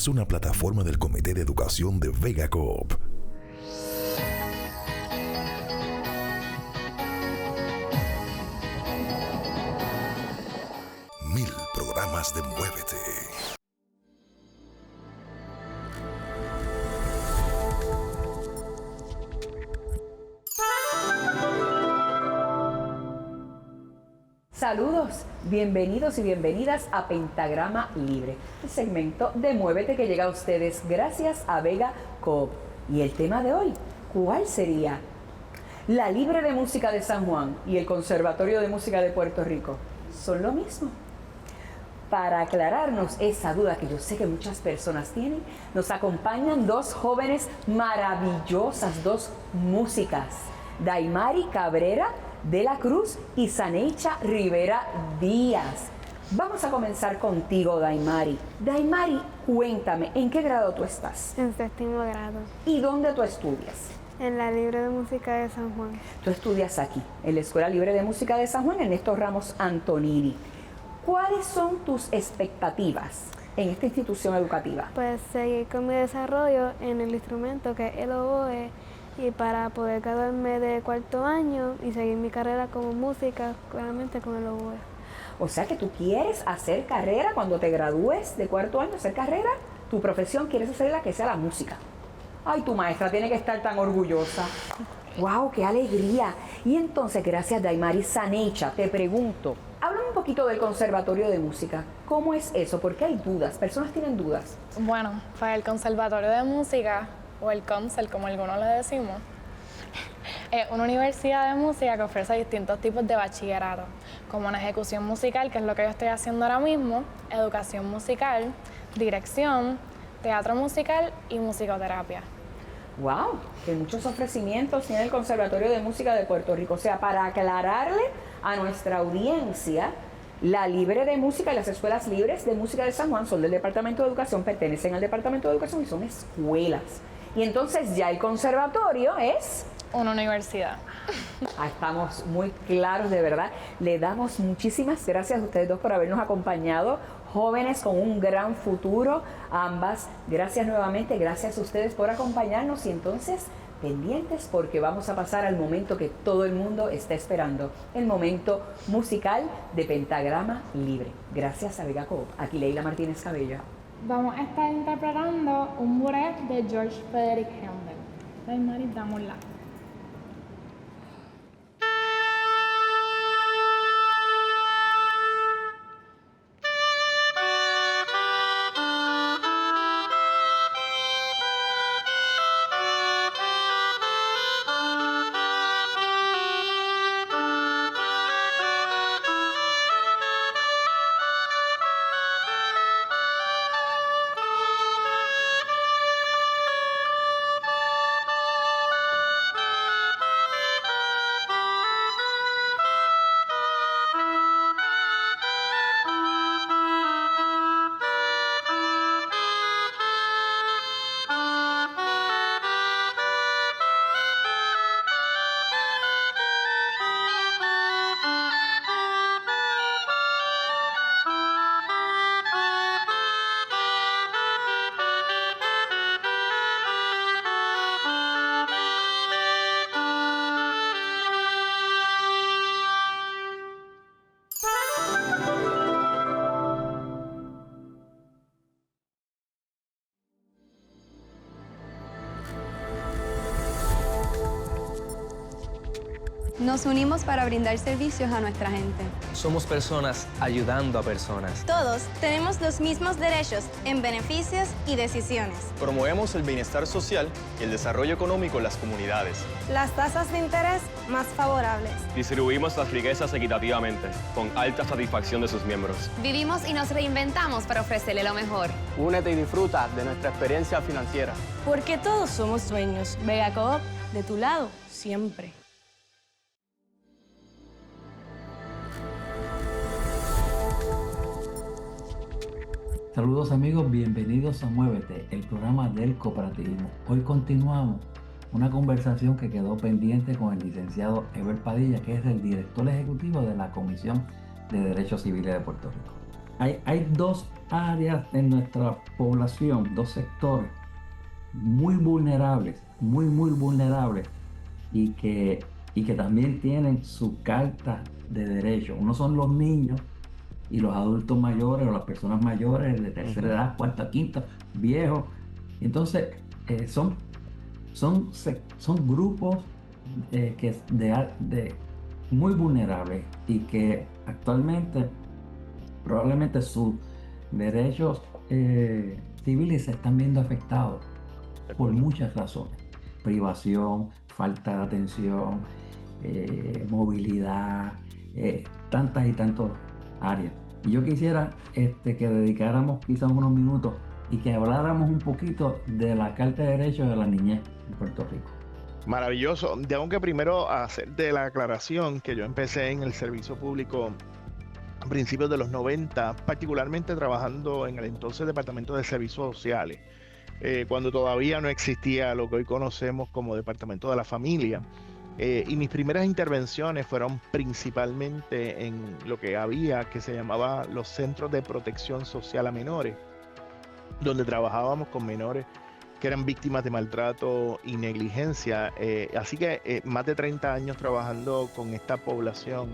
es una plataforma del Comité de Educación de Vega Coop. Mil programas de Muévete. Saludos, bienvenidos y bienvenidas a Pentagrama Libre, el segmento de Muévete que llega a ustedes gracias a Vega Coop. Y el tema de hoy, ¿cuál sería? La Libre de Música de San Juan y el Conservatorio de Música de Puerto Rico son lo mismo. Para aclararnos esa duda que yo sé que muchas personas tienen, nos acompañan dos jóvenes maravillosas, dos músicas, Daimari Cabrera de la Cruz y Saneicha Rivera Díaz. Vamos a comenzar contigo, Daimari. Daimari, cuéntame, ¿en qué grado tú estás? En séptimo grado. ¿Y dónde tú estudias? En la Libre de Música de San Juan. Tú estudias aquí, en la Escuela Libre de Música de San Juan, Ernesto Ramos Antonini. ¿Cuáles son tus expectativas en esta institución educativa? Pues seguir con mi desarrollo en el instrumento que es el oboe, y para poder graduarme de cuarto año y seguir mi carrera como música, claramente con el oboe. O sea que tú quieres hacer carrera cuando te gradúes de cuarto año, hacer carrera, tu profesión quieres hacerla que sea la música. Ay, tu maestra tiene que estar tan orgullosa. ¡Wow, qué alegría! Y entonces, gracias Daimari. Saneicha, te pregunto, háblame un poquito del Conservatorio de Música. ¿Cómo es eso? Porque hay dudas, personas tienen dudas. Bueno, pues el Conservatorio de Música, o el CONSEL, como algunos le decimos, es una universidad de música que ofrece distintos tipos de bachillerato, como en ejecución musical, que es lo que yo estoy haciendo ahora mismo, educación musical, dirección, teatro musical y musicoterapia. ¡Wow! Que muchos ofrecimientos tiene el Conservatorio de Música de Puerto Rico. O sea, para aclararle a nuestra audiencia, la Libre de Música y las Escuelas Libres de Música de San Juan son del Departamento de Educación, pertenecen al Departamento de Educación y son escuelas. Y entonces ya el conservatorio es una universidad. Estamos muy claros, de verdad. Le damos muchísimas gracias a ustedes dos por habernos acompañado. Jóvenes con un gran futuro, ambas. Gracias nuevamente, gracias a ustedes por acompañarnos y entonces pendientes porque vamos a pasar al momento que todo el mundo está esperando, el momento musical de Pentagrama Libre. Gracias a Vega Coop. Aquí Leila Martínez Cabello. Vamos a estar interpretando un buré de George Frederick Handel. Daimari, dámosla. Nos unimos para brindar servicios a nuestra gente. Somos personas ayudando a personas. Todos tenemos los mismos derechos en beneficios y decisiones. Promovemos el bienestar social y el desarrollo económico en las comunidades. Las tasas de interés más favorables. Distribuimos las riquezas equitativamente, con alta satisfacción de sus miembros. Vivimos y nos reinventamos para ofrecerle lo mejor. Únete y disfruta de nuestra experiencia financiera. Porque todos somos dueños. Vega Coop, de tu lado, siempre. Saludos amigos, bienvenidos a Muévete, el programa del cooperativismo. Hoy continuamos una conversación que quedó pendiente con el licenciado Eber Padilla, que es el director ejecutivo de la Comisión de Derechos Civiles de Puerto Rico. hay dos áreas en nuestra población, dos sectores muy vulnerables, muy vulnerables, y que también tienen su carta de derecho. Uno son los niños y los adultos mayores o las personas mayores de tercera edad, cuarta, quinta, viejos. Entonces, son grupos muy vulnerables y que actualmente probablemente sus derechos civiles se están viendo afectados por muchas razones: privación, falta de atención, movilidad, tantas y tantas áreas. Y yo quisiera que dedicáramos quizás unos minutos y que habláramos un poquito de la Carta de Derechos de la Niñez en Puerto Rico. Maravilloso. Tengo que primero hacerte la aclaración que yo empecé en el servicio público a principios de los 90, particularmente trabajando en el entonces Departamento de Servicios Sociales, cuando todavía no existía lo que hoy conocemos como Departamento de la Familia. Y mis primeras intervenciones fueron principalmente en lo que había que se llamaba los Centros de Protección Social a Menores, donde trabajábamos con menores que eran víctimas de maltrato y negligencia. Así que más de 30 años trabajando con esta población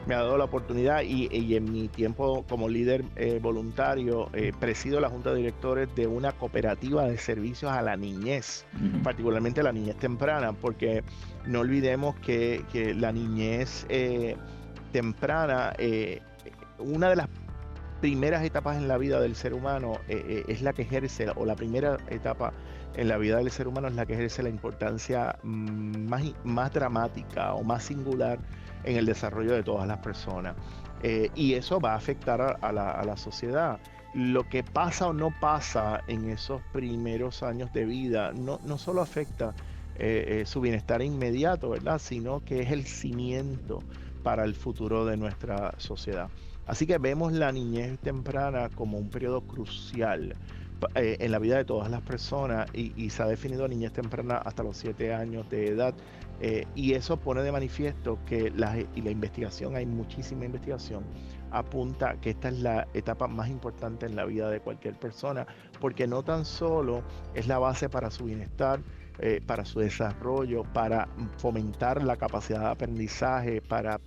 me ha dado la oportunidad y en mi tiempo como líder voluntario presido la Junta de Directores de una cooperativa de servicios a la niñez, particularmente la niñez temprana, porque no olvidemos que la niñez temprana, una de las primeras etapas en la vida del ser humano es la que ejerce, o la primera etapa en la vida del ser humano es la que ejerce la importancia más dramática o más singular en el desarrollo de todas las personas. Y eso va a afectar a la sociedad. Lo que pasa o no pasa en esos primeros años de vida no solo afecta su bienestar inmediato, ¿verdad?, sino que es el cimiento para el futuro de nuestra sociedad. Así que vemos la niñez temprana como un periodo crucial en la vida de todas las personas y se ha definido niñez temprana hasta los 7 años de edad. Y eso pone de manifiesto que la investigación, hay muchísima investigación, apunta que esta es la etapa más importante en la vida de cualquier persona, porque no tan solo es la base para su bienestar, para su desarrollo, para fomentar la capacidad de aprendizaje, para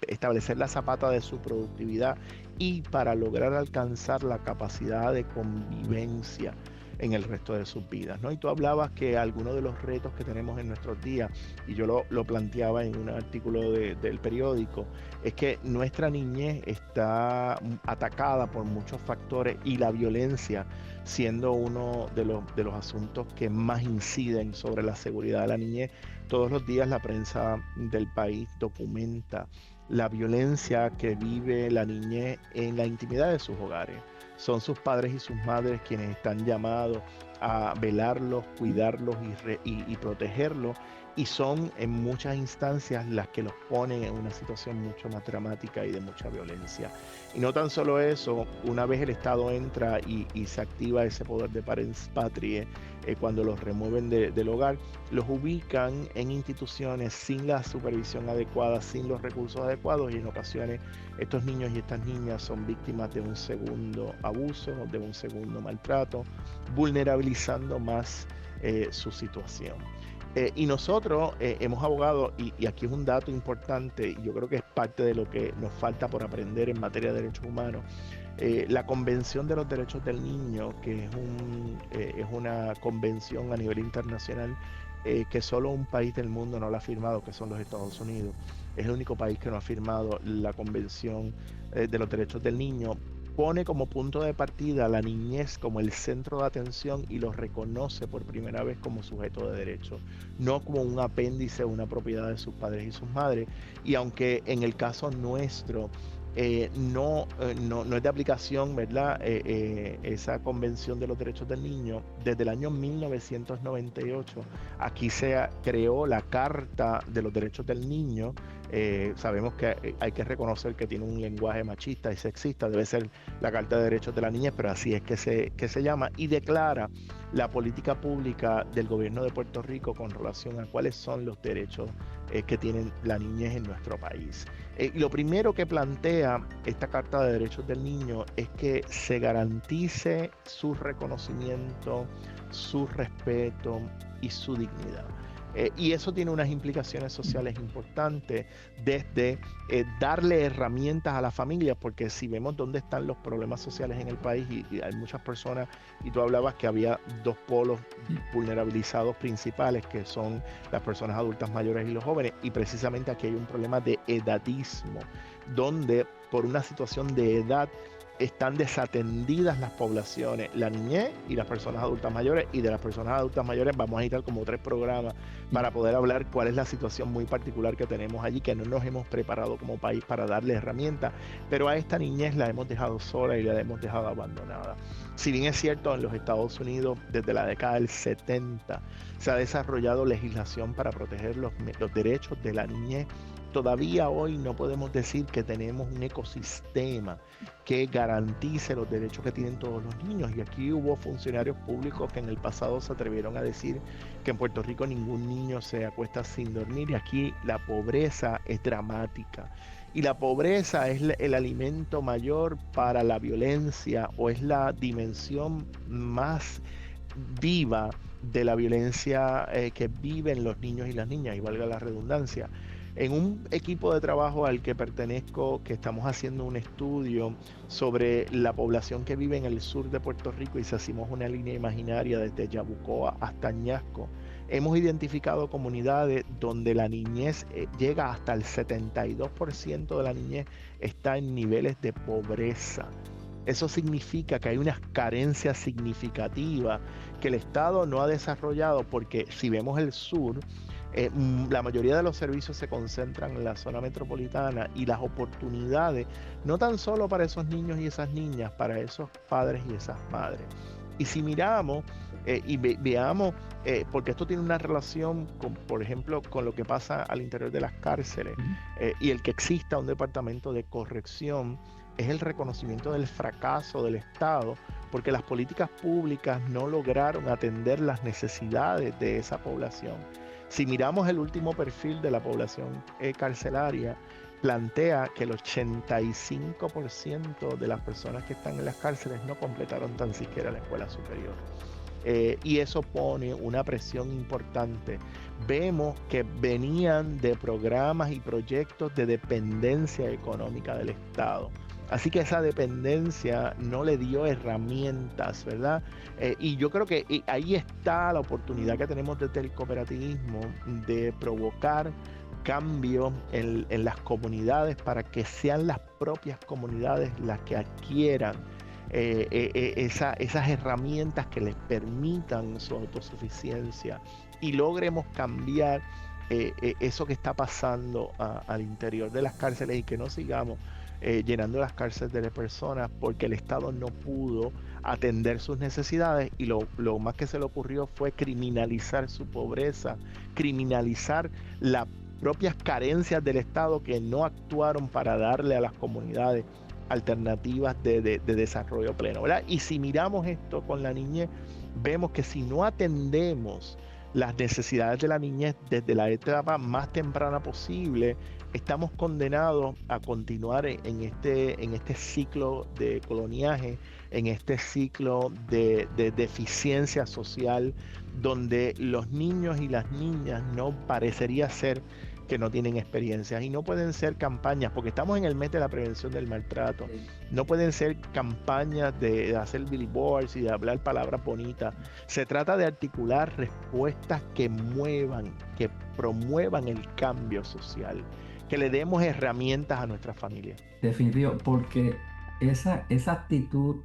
establecer la zapata de su productividad y para lograr alcanzar la capacidad de convivencia en el resto de sus vidas, ¿no? Y tú hablabas que algunos de los retos que tenemos en nuestros días, y yo lo planteaba en un artículo del periódico, es que nuestra niñez está atacada por muchos factores y la violencia siendo uno de los asuntos que más inciden sobre la seguridad de la niñez. Todos los días la prensa del país documenta la violencia que vive la niñez en la intimidad de sus hogares. Son sus padres y sus madres quienes están llamados a velarlos, cuidarlos y protegerlos, y son en muchas instancias las que los ponen en una situación mucho más dramática y de mucha violencia. Y no tan solo eso, una vez el Estado entra y se activa ese poder de parens patriae, cuando los remueven del hogar, los ubican en instituciones sin la supervisión adecuada, sin los recursos adecuados, y en ocasiones estos niños y estas niñas son víctimas de un segundo abuso, de un segundo maltrato, vulnerabilizando más su situación. Y nosotros hemos abogado, y aquí es un dato importante, y yo creo que es parte de lo que nos falta por aprender en materia de derechos humanos. La Convención de los Derechos del Niño, que es una convención a nivel internacional que solo un país del mundo no la ha firmado, que son los Estados Unidos. Es el único país que no ha firmado la Convención de los Derechos del Niño. Pone como punto de partida a la niñez como el centro de atención y lo reconoce por primera vez como sujeto de derecho, no como un apéndice o una propiedad de sus padres y sus madres. Y aunque en el caso nuestro no es de aplicación, ¿verdad?, esa Convención de los Derechos del Niño, desde el año 1998 aquí se creó la Carta de los Derechos del Niño, Sabemos que hay que reconocer que tiene un lenguaje machista y sexista, debe ser la Carta de Derechos de la Niñez, pero así es que se llama, y declara la política pública del gobierno de Puerto Rico con relación a cuáles son los derechos que tiene la niñez en nuestro país. Lo primero que plantea esta Carta de Derechos del Niño es que se garantice su reconocimiento, su respeto y su dignidad. Y eso tiene unas implicaciones sociales importantes, desde darle herramientas a las familias, porque si vemos dónde están los problemas sociales en el país, y hay muchas personas, y tú hablabas que había dos polos vulnerabilizados principales, que son las personas adultas mayores y los jóvenes, y precisamente aquí hay un problema de edadismo, donde por una situación de edad están desatendidas las poblaciones, la niñez y las personas adultas mayores, y de las personas adultas mayores vamos a necesitar como 3 programas para poder hablar cuál es la situación muy particular que tenemos allí, que no nos hemos preparado como país para darle herramientas, pero a esta niñez la hemos dejado sola y la hemos dejado abandonada. Si bien es cierto, en los Estados Unidos desde la década del 70 se ha desarrollado legislación para proteger los derechos de la niñez, todavía hoy no podemos decir que tenemos un ecosistema que garantice los derechos que tienen todos los niños. Y aquí hubo funcionarios públicos que en el pasado se atrevieron a decir que en Puerto Rico ningún niño se acuesta sin dormir, y aquí la pobreza es dramática. Y la pobreza es el alimento mayor para la violencia, o es la dimensión más viva de la violencia que viven los niños y las niñas, y valga la redundancia. En un equipo de trabajo al que pertenezco, que estamos haciendo un estudio sobre la población que vive en el sur de Puerto Rico, y si hacemos una línea imaginaria desde Yabucoa hasta Añasco, hemos identificado comunidades donde la niñez llega hasta el 72% de la niñez está en niveles de pobreza. Eso significa que hay unas carencias significativas que el Estado no ha desarrollado, porque si vemos el sur, la mayoría de los servicios se concentran en la zona metropolitana, y las oportunidades, no tan solo para esos niños y esas niñas, para esos padres y esas madres. Y si miramos y veamos, porque esto tiene una relación con, por ejemplo, con lo que pasa al interior de las cárceles, y el que exista un departamento de corrección es el reconocimiento del fracaso del Estado, porque las políticas públicas no lograron atender las necesidades de esa población. Si miramos el último perfil de la población carcelaria, plantea que el 85% de las personas que están en las cárceles no completaron tan siquiera la escuela superior. Y eso pone una presión importante. Vemos que venían de programas y proyectos de dependencia económica del Estado. Así que esa dependencia no le dio herramientas, ¿verdad? Y yo creo que ahí está la oportunidad que tenemos desde el cooperativismo de provocar cambios en las comunidades, para que sean las propias comunidades las que adquieran esas herramientas que les permitan su autosuficiencia, y logremos cambiar eso que está pasando al interior de las cárceles, y que no sigamos llenando las cárceles de personas porque el Estado no pudo atender sus necesidades, y lo más que se le ocurrió fue criminalizar su pobreza, criminalizar las propias carencias del Estado, que no actuaron para darle a las comunidades alternativas de desarrollo pleno, ¿verdad? Y si miramos esto con la niñez, vemos que si no atendemos las necesidades de la niñez desde la etapa más temprana posible, estamos condenados a continuar en este ciclo de coloniaje, en este ciclo de deficiencia social, donde los niños y las niñas no parecería ser que no tienen experiencias, y no pueden ser campañas, porque estamos en el mes de la prevención del maltrato, no pueden ser campañas de hacer billboards y de hablar palabras bonitas. Se trata de articular respuestas que muevan, que promuevan el cambio social, que le demos herramientas a nuestras familias. Definitivo, porque esa actitud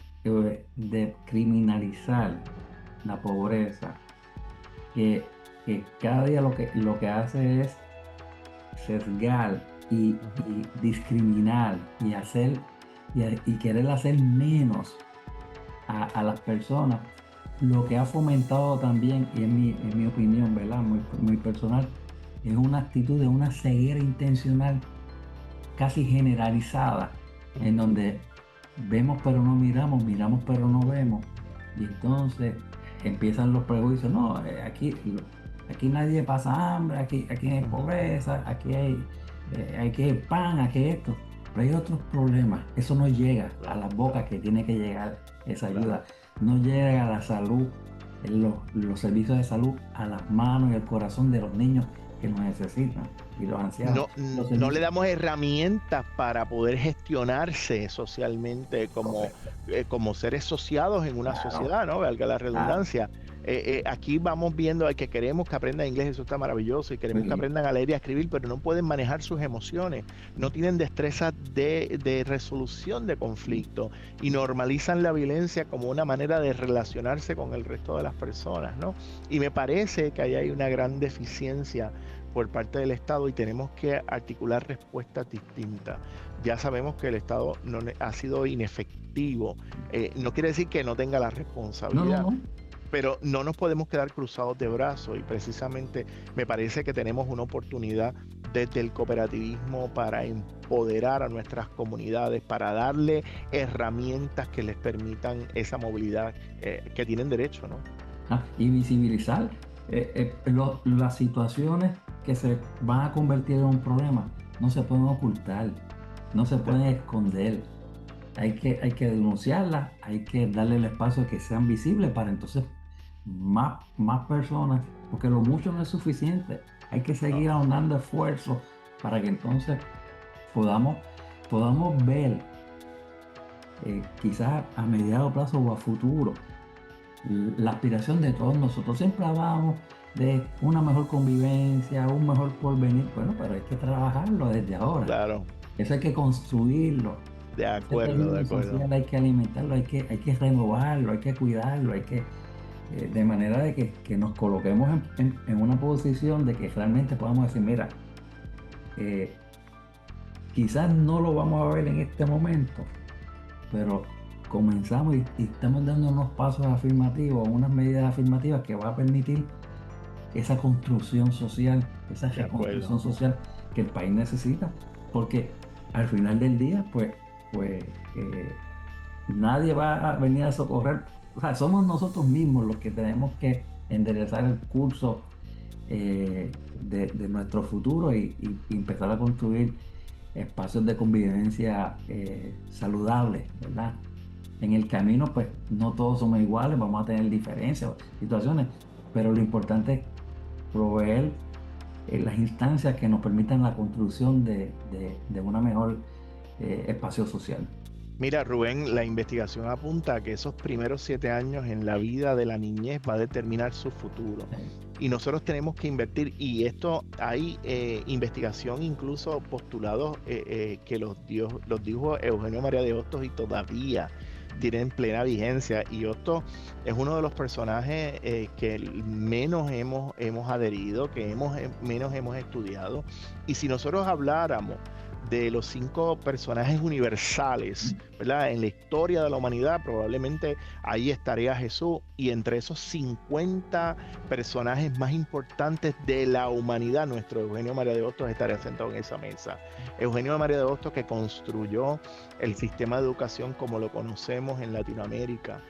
de criminalizar la pobreza, que cada día lo que hace es sesgar y discriminar y querer hacer menos a las personas, lo que ha fomentado también, y en mi opinión, ¿verdad? Muy personal, es una actitud de una ceguera intencional casi generalizada, en donde vemos pero no miramos, miramos pero no vemos, y entonces empiezan los prejuicios. No, aquí nadie pasa hambre, aquí hay pobreza, aquí hay pan, aquí hay esto. Pero hay otros problemas. Eso no llega a las bocas que tiene que llegar esa ayuda. No llega a la salud, los servicios de salud, a las manos y el corazón de los niños que lo necesitan y los ancianos. No le damos herramientas para poder gestionarse socialmente como seres asociados en una sociedad, ¿no? Valga la redundancia. Aquí vamos viendo que queremos que aprendan inglés, eso está maravilloso, y queremos que aprendan a leer y a escribir, pero no pueden manejar sus emociones, no tienen destreza de resolución de conflicto y normalizan la violencia como una manera de relacionarse con el resto de las personas, ¿no? Y me parece que ahí hay una gran deficiencia por parte del Estado y tenemos que articular respuestas distintas. Ya sabemos que el Estado ha sido inefectivo, no quiere decir que no tenga la responsabilidad. No. Pero no nos podemos quedar cruzados de brazos, y precisamente me parece que tenemos una oportunidad desde el cooperativismo para empoderar a nuestras comunidades, para darle herramientas que les permitan esa movilidad que tienen derecho, ¿no? Y visibilizar las situaciones que se van a convertir en un problema. No se pueden ocultar, no se pueden esconder. Hay que denunciarlas, hay que darle el espacio que sean visibles para entonces más personas, porque lo mucho no es suficiente. Hay que seguir ahondando esfuerzos para que entonces podamos ver quizás a mediano plazo o a futuro la aspiración de todos nosotros. Siempre hablábamos de una mejor convivencia, un mejor porvenir. Bueno, pero hay que trabajarlo desde ahora. Claro. Eso hay que construirlo. De acuerdo. Social hay que alimentarlo, hay que renovarlo, hay que cuidarlo, de manera de que nos coloquemos en una posición de que realmente podamos decir, mira, quizás no lo vamos a ver en este momento, pero comenzamos y estamos dando unos pasos afirmativos, unas medidas afirmativas que va a permitir esa construcción social, esa reconstrucción social que el país necesita, porque al final del día, pues nadie va a venir a socorrer. O sea, somos nosotros mismos los que tenemos que enderezar el curso de nuestro futuro y empezar a construir espacios de convivencia saludables, ¿verdad? En el camino, pues no todos somos iguales, vamos a tener diferencias, situaciones, pero lo importante es proveer las instancias que nos permitan la construcción de una mejor espacio social. Mira, Rubén, la investigación apunta a que esos primeros 7 años en la vida de la niñez va a determinar su futuro. Y nosotros tenemos que invertir, y esto hay investigación, incluso postulados que los dijo Eugenio María de Hostos y todavía tienen plena vigencia. Y Hostos es uno de los personajes que menos hemos adherido, que menos hemos estudiado. Y si nosotros habláramos de los 5 personajes universales, ¿verdad?, en la historia de la humanidad, probablemente ahí estaría Jesús, y entre esos 50 personajes más importantes de la humanidad, nuestro Eugenio María de Hostos estaría sentado en esa mesa. Eugenio María de Hostos, que construyó el sistema de educación como lo conocemos en Latinoamérica,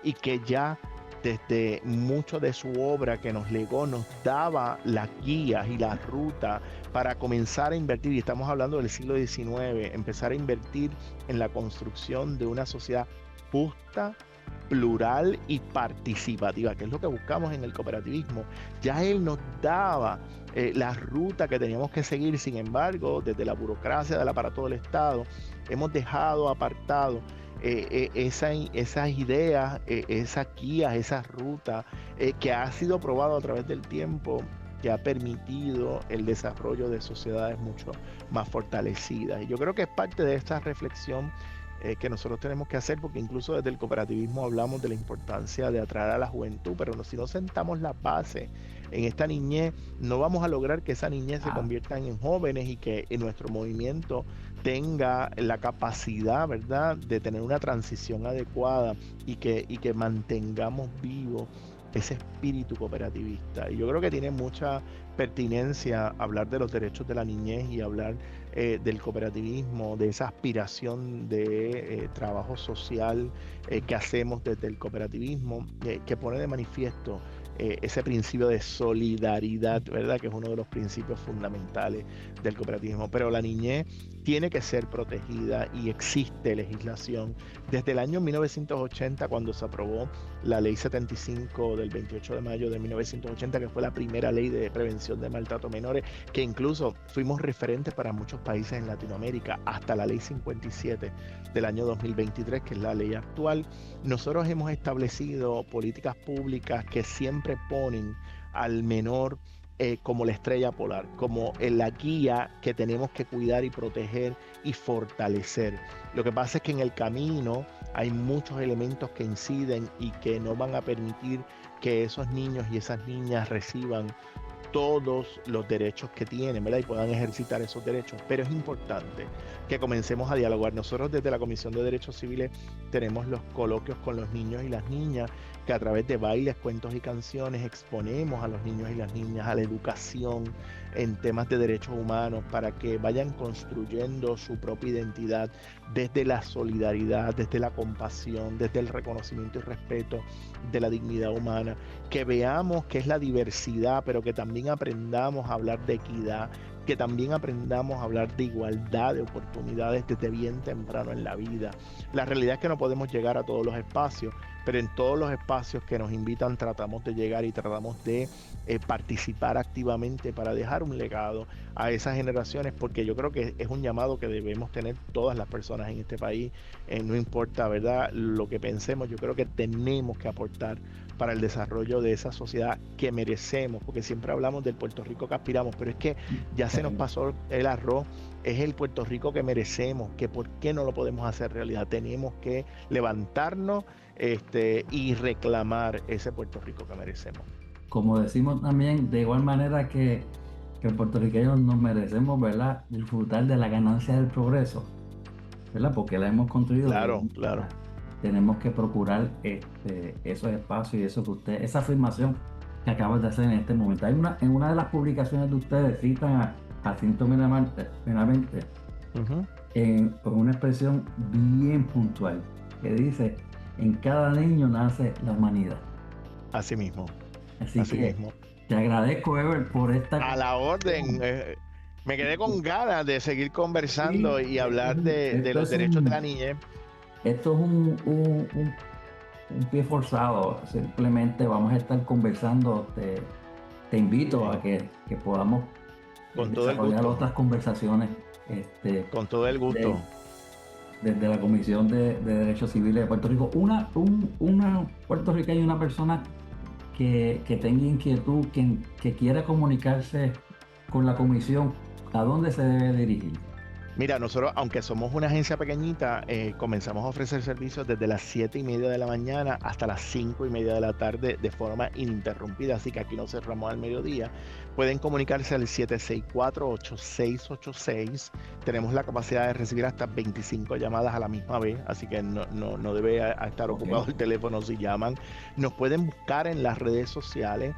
y que ya desde mucho de su obra que nos legó, nos daba las guías y la ruta para comenzar a invertir, y estamos hablando del siglo XIX, empezar a invertir en la construcción de una sociedad justa, plural y participativa, que es lo que buscamos en el cooperativismo. Ya él nos daba la ruta que teníamos que seguir. Sin embargo, desde la burocracia del aparato del Estado, hemos dejado apartado esas ideas, esas guías, esas rutas que ha sido probado a través del tiempo, que ha permitido el desarrollo de sociedades mucho más fortalecidas. Y yo creo que es parte de esta reflexión que nosotros tenemos que hacer, porque incluso desde el cooperativismo hablamos de la importancia de atraer a la juventud, pero si no sentamos la base en esta niñez, no vamos a lograr que esa niñez se convierta en jóvenes y que en nuestro movimiento tenga la capacidad, ¿verdad?, de tener una transición adecuada y que mantengamos vivo ese espíritu cooperativista. Y yo creo que tiene mucha pertinencia hablar de los derechos de la niñez y hablar del cooperativismo, de esa aspiración de trabajo social que hacemos desde el cooperativismo, que pone de manifiesto ese principio de solidaridad, ¿verdad? Que es uno de los principios fundamentales del cooperativismo. Pero la niñez tiene que ser protegida y existe legislación. Desde el año 1980, cuando se aprobó la Ley 75 del 28 de mayo de 1980, que fue la primera ley de prevención de maltrato a menores, que incluso fuimos referentes para muchos países en Latinoamérica, hasta la Ley 57 del año 2023, que es la ley actual. Nosotros hemos establecido políticas públicas que siempre ponen al menor como la estrella polar, como la guía que tenemos que cuidar y proteger y fortalecer. Lo que pasa es que en el camino hay muchos elementos que inciden y que no van a permitir que esos niños y esas niñas reciban todos los derechos que tienen, ¿verdad? Y puedan ejercitar esos derechos. Pero es importante que comencemos a dialogar. Nosotros desde la Comisión de Derechos Civiles tenemos los coloquios con los niños y las niñas, que a través de bailes, cuentos y canciones exponemos a los niños y las niñas a la educación en temas de derechos humanos para que vayan construyendo su propia identidad desde la solidaridad, desde la compasión, desde el reconocimiento y respeto de la dignidad humana, que veamos qué es la diversidad, pero que también aprendamos a hablar de equidad, que también aprendamos a hablar de igualdad de oportunidades desde bien temprano en la vida. La realidad es que no podemos llegar a todos los espacios, pero en todos los espacios que nos invitan tratamos de llegar y tratamos de participar activamente para dejar un legado a esas generaciones, porque yo creo que es un llamado que debemos tener todas las personas en este país, no importa, ¿verdad?, lo que pensemos. Yo creo que tenemos que aportar para el desarrollo de esa sociedad que merecemos, porque siempre hablamos del Puerto Rico que aspiramos, pero es que ya se nos pasó el arroz. Es el Puerto Rico que merecemos, que por qué no lo podemos hacer realidad. Tenemos que levantarnos y reclamar ese Puerto Rico que merecemos. Como decimos también, de igual manera que puertorriqueños nos merecemos, ¿verdad?, disfrutar de la ganancia del progreso, ¿verdad?, porque la hemos construido. Claro, claro. Tenemos que procurar esos espacios y eso que usted, esa afirmación que acabas de hacer en este momento. Hay en una de las publicaciones de ustedes citan a Jacinto Benavente con una expresión bien puntual que dice: en cada niño nace la humanidad. Así mismo. Así mismo. Te agradezco, Ever, por esta... A la orden. Me quedé con ganas de seguir conversando y hablar de los derechos de la niñez. Esto es un pie forzado. Simplemente vamos a estar conversando. Te invito a que podamos con todo desarrollar otras conversaciones. Con todo el gusto. Desde la Comisión de Derechos Civiles de Puerto Rico. Una puertorriqueña, una persona que tenga inquietud, que quiera comunicarse con la comisión, ¿a dónde se debe dirigir? Mira, nosotros, aunque somos una agencia pequeñita, comenzamos a ofrecer servicios desde las 7:30 de la mañana hasta las 5:30 de la tarde de forma ininterrumpida, así que aquí no cerramos al mediodía. Pueden comunicarse al 764-8686. Tenemos la capacidad de recibir hasta 25 llamadas a la misma vez, así que no debe estar ocupado el teléfono si llaman. Nos pueden buscar en las redes sociales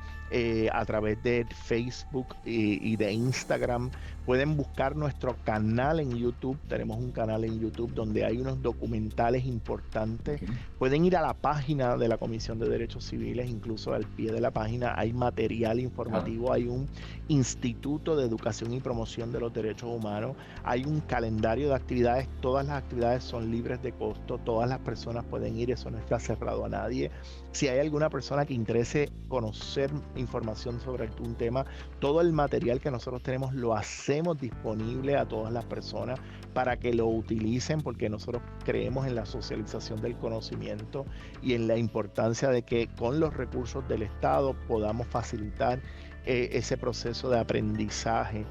a través de Facebook y de Instagram. Pueden buscar nuestro canal en YouTube. Tenemos un canal en YouTube donde hay unos documentales importantes. Pueden ir a la página de la Comisión de Derechos Civiles, incluso al pie de la página hay material informativo, hay un Instituto de Educación y Promoción de los Derechos Humanos, hay un calendario de actividades. Todas las actividades son libres de costo, todas las personas pueden ir, eso no está cerrado a nadie. Si hay alguna persona que interese conocer información sobre algún tema, todo el material que nosotros tenemos lo hacemos disponible a todas las personas para que lo utilicen, porque nosotros creemos en la socialización del conocimiento y en la importancia de que con los recursos del Estado podamos facilitar ese proceso de aprendizaje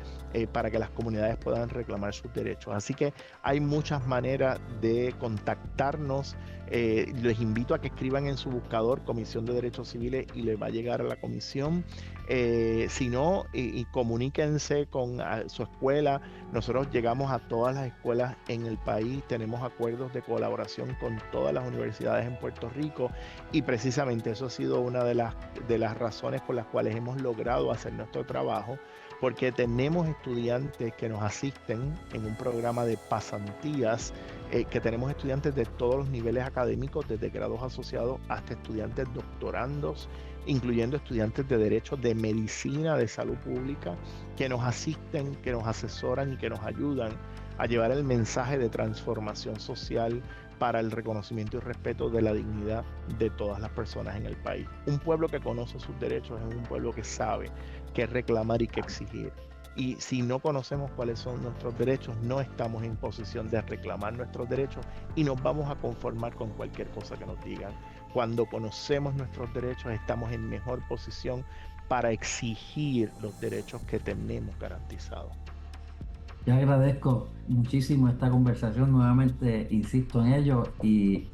para que las comunidades puedan reclamar sus derechos. Así que hay muchas maneras de contactarnos. Les invito a que escriban en su buscador Comisión de Derechos Civiles y les va a llegar a la comisión. Si no, y comuníquense con su escuela. Nosotros llegamos a todas las escuelas en el país, tenemos acuerdos de colaboración con todas las universidades en Puerto Rico y precisamente eso ha sido una de las razones por las cuales hemos logrado hacer nuestro trabajo, porque tenemos estudiantes que nos asisten en un programa de pasantías, que tenemos estudiantes de todos los niveles académicos, desde grados asociados hasta estudiantes doctorandos, incluyendo estudiantes de Derecho, de Medicina, de Salud Pública, que nos asisten, que nos asesoran y que nos ayudan a llevar el mensaje de transformación social para el reconocimiento y respeto de la dignidad de todas las personas en el país. Un pueblo que conoce sus derechos es un pueblo que sabe qué reclamar y qué exigir. Y si no conocemos cuáles son nuestros derechos, no estamos en posición de reclamar nuestros derechos y nos vamos a conformar con cualquier cosa que nos digan. Cuando conocemos nuestros derechos, estamos en mejor posición para exigir los derechos que tenemos garantizados. Yo agradezco muchísimo esta conversación, nuevamente insisto en ello y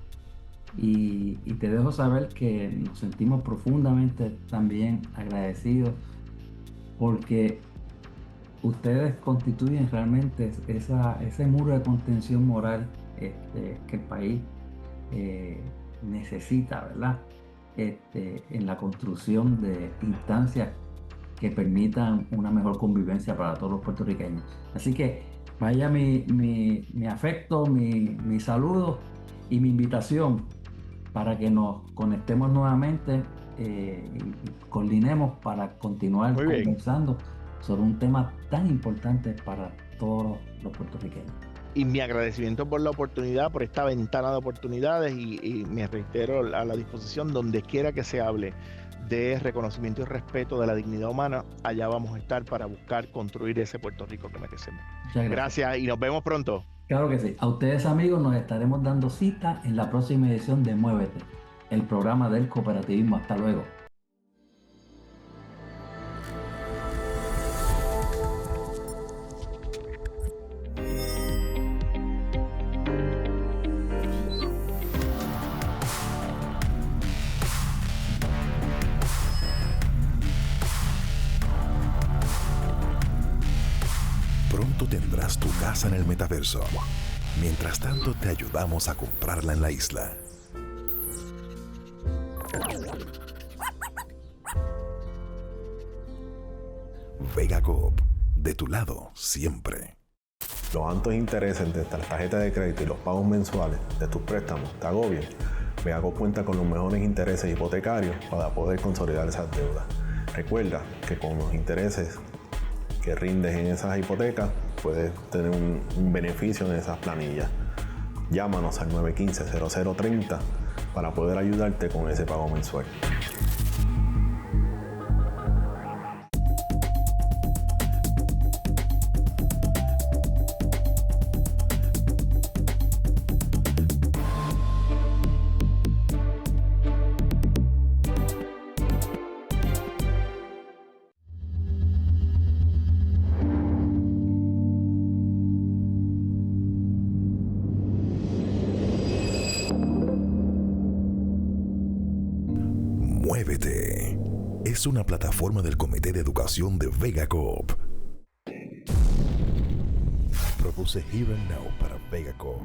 te dejo saber que nos sentimos profundamente también agradecidos porque ustedes constituyen realmente ese muro de contención moral que el país necesita, ¿verdad? En la construcción de instancias que permitan una mejor convivencia para todos los puertorriqueños. Así que vaya mi afecto, mi saludo y mi invitación para que nos conectemos nuevamente y coordinemos para continuar conversando sobre un tema tan importante para todos los puertorriqueños. Y mi agradecimiento por la oportunidad, por esta ventana de oportunidades y me reitero a la disposición donde quiera que se hable de reconocimiento y respeto de la dignidad humana, allá vamos a estar para buscar construir ese Puerto Rico que merecemos. Gracias y nos vemos pronto. Claro que sí. A ustedes amigos nos estaremos dando cita en la próxima edición de Muévete, el programa del cooperativismo. Hasta luego. Pronto tendrás tu casa en el metaverso. Mientras tanto, te ayudamos a comprarla en la isla. Vega Coop, de tu lado siempre. Los altos intereses de las tarjetas de crédito y los pagos mensuales de tus préstamos te agobian. Vega Coop cuenta con los mejores intereses hipotecarios para poder consolidar esas deudas. Recuerda que con los intereses que rindes en esas hipotecas, puedes tener un beneficio en esas planillas. Llámanos al 915-0030 para poder ayudarte con ese pago mensual. Muévete es una plataforma del Comité de Educación de Vega Coop. Produce Here and Now para Vega Coop.